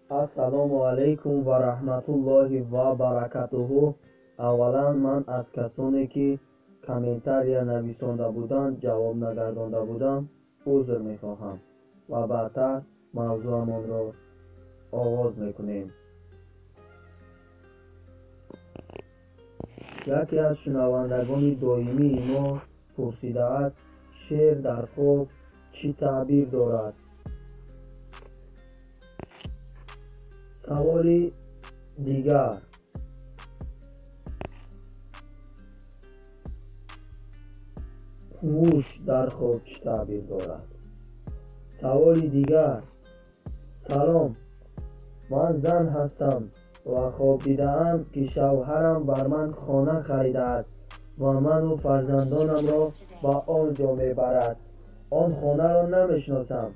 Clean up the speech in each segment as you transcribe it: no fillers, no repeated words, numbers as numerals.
Ассалому алайкум ва раҳматуллоҳи ва баракатуҳу. Аввалан ман аз касоне ки комментария нависонда буданд ҷавоб нагардонда будам узр мехоҳам ва баъдтар мавзӯъамонро оғоз мекунем. яке аз шунавандагони доимии мо пурсидааст, шеър дар хоб чӣ таъбир дорад? саволи дигар: муш дар хоб чӣ таъбир дорад? саволи дигар: салом, ман зан ҳастам ва хоб дидаам ки шавҳарам бар ман хона харидааст ва ману фарзандонамро ба он ҷо мебарад. он хонаро намешиносам.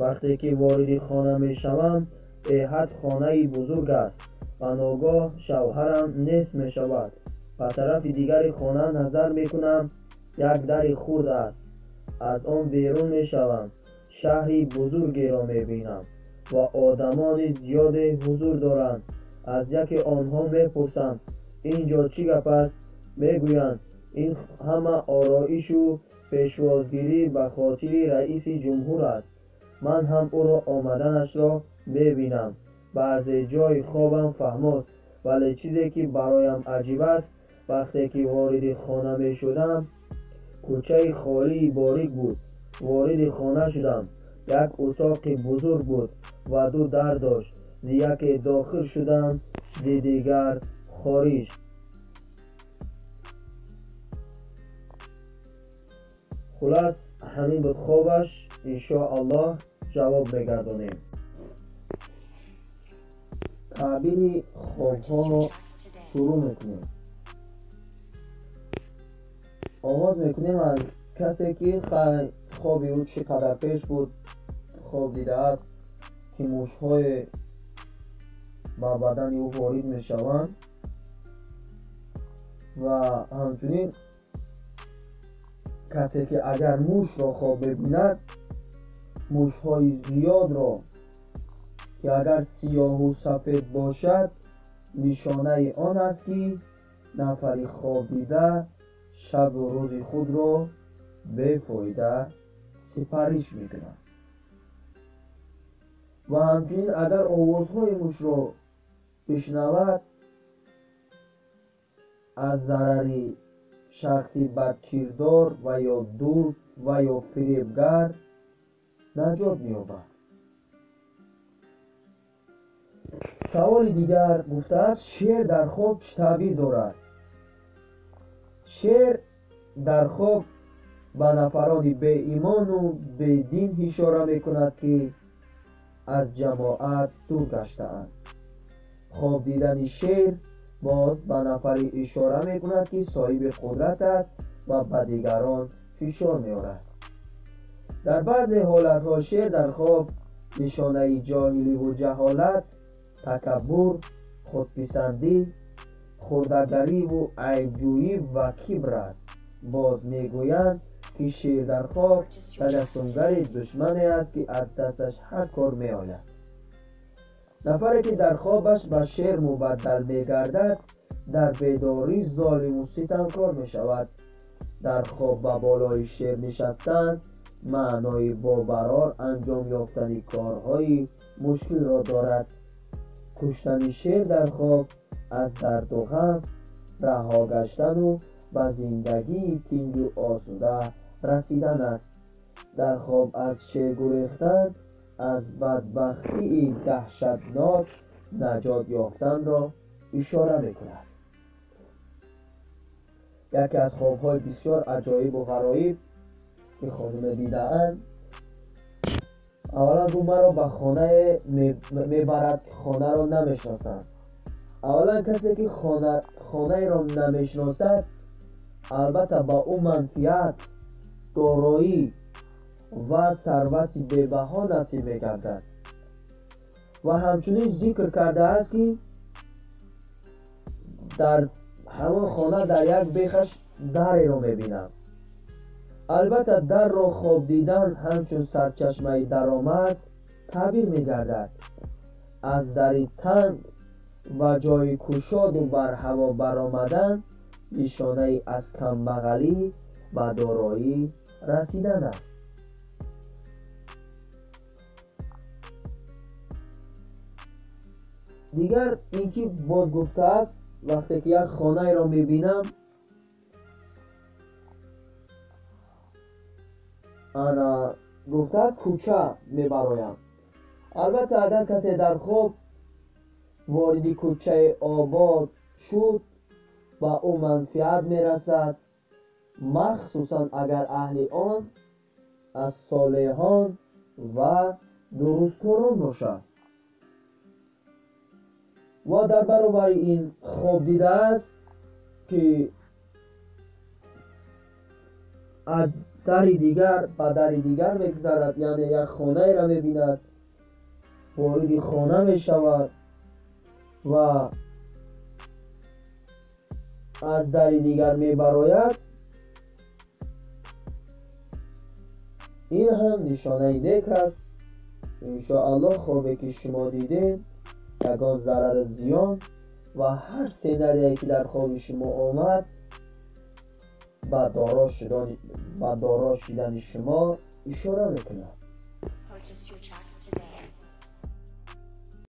вақте ки вориди хона мешавам, беҳад хонаи бузург аст ва ногоҳ шавҳарам нест мешавад. ба тарафи дигари хона назар мекунам, як дари хурд аст. аз он берун мешавам, шаҳри бузургеро мебинам ва одамони зиёде ҳузур доранд. аз яке онҳо мепурсам, ин ҷо чӣ гап аст? мегӯянд, ин ҳама ороишу пешвозгирӣ ба хотири раиси ҷумҳур аст. ман ҳам ӯро омаданашро мебинам. баъзе ҷои хобам фаҳмост, вале чизе ки бароям аҷиб аст, вақте ки вориди хона мешудам, кӯчаи холии борик буд. вориди хона шудам. як утоқи бузург буд ва ду дар дошт. зи яке дохил шудам, зи дигар хориҷ. хулас ҳамин буд хобаш. иншоаллоҳ ҷавоб мегардонем. таъбири хобҳоро шурӯъ мекунем. оғоз мекунем аз касе ки хоби ӯ чӣ қадар пеш буд. хоб дидааст ки мушҳое ба бадани ӯ ворид мешаванд ва ҳамчунин касе ки агар мушро хоб бибинад, мушҳои зиёдро ки агар сиёҳу сафед бошад, нишонаи он аст ки нафари хобдида шабу рӯзи худро бефоида сипариш мекунад. ва ҳамчунин агар овозҳои мушро бишнавад, аз зарари шахси бадкирдор ва ё дӯст ва ё фиребгар наҷот меёбад. саволи дигар гуфтааст, шеър дар хоб чӣ таъбир дорад? шеър дар хоб ба нафарони беимону бедин ишора мекунад ки аз ҷамоат дур гаштаанд. хоб дидани шеър боз ба нафаре ишора мекунад ки соҳиби қудрат аст ва ба дигарон фишор меорад. дар баъзе ҳолатҳо шеър дар хоб нишонаи ҷоҳиливу ҷаҳолат, такаббур, худписандӣ, хурдагариву айбҷӯӣ ва кибр аст. боз мегӯянд ки шеър дар хоб таҷассумгари душмане аст ки аз дасташ ҳар кор меояд. нафаре ки дар хобаш ба шеър мубаддал мегардад, дар бедорӣ золиму ситамкор мешавад. дар хоб ба болои шеър нишастан маънои бобарор анҷом ёфтани корҳои мушкилро дорад. куштани шеър дар хоб аз дарду ғам раҳо гаштану ба зиндагии тинҷу осуда расидан аст. дар хоб аз шеър гурехтан аз бадбахтии даҳшатнок наҷот ёфтанро ишора мекунад. яке аз хобҳои бисёр аҷоибу ғароиб ки ходиме дидаанд, аввалан ӯ маро ба хонае мебарад ки хонаро намешиносам. аввалан касе ки хонаеро намешиносад, албатта ба ӯ манфиат, дороӣ ва сарвати бебаҳо насиб мегардад. ва ҳамчунин зикр кардааст ки дар ҳамон хона дар як бехаш дареро мебинам. албатта дарро хоб дидан ҳамчун сарчашмаи даромад табир мегардад. از دری تنگ و جای گشاد و بر هوا برآمدن نشانه از کمبغلی و دارایی رسیدن است. دیگر اینکه باز گفته است وقتی که یک خانه را میبینم انا گفته است کوچه میبرایم. البته اگر کسی در خواب وارد کوچه آباد شد و او منفعت میرسد، مخصوصا اگر اهل آن از صالحان و درستکاران باشد. و در برابر این خواب دیده است که از دری دیگر به دری دیگر میگذرد، یعنی یک خانه را میبیند، وارد خانه میشود و از دری دیگر میبراید. این هم نشانه نیک است. انشاءالله خوابی که شما دیدین یگان ضرر زیان و هر سینری که در خواب شما آمد با دارا شدن شما اشاره میکنه.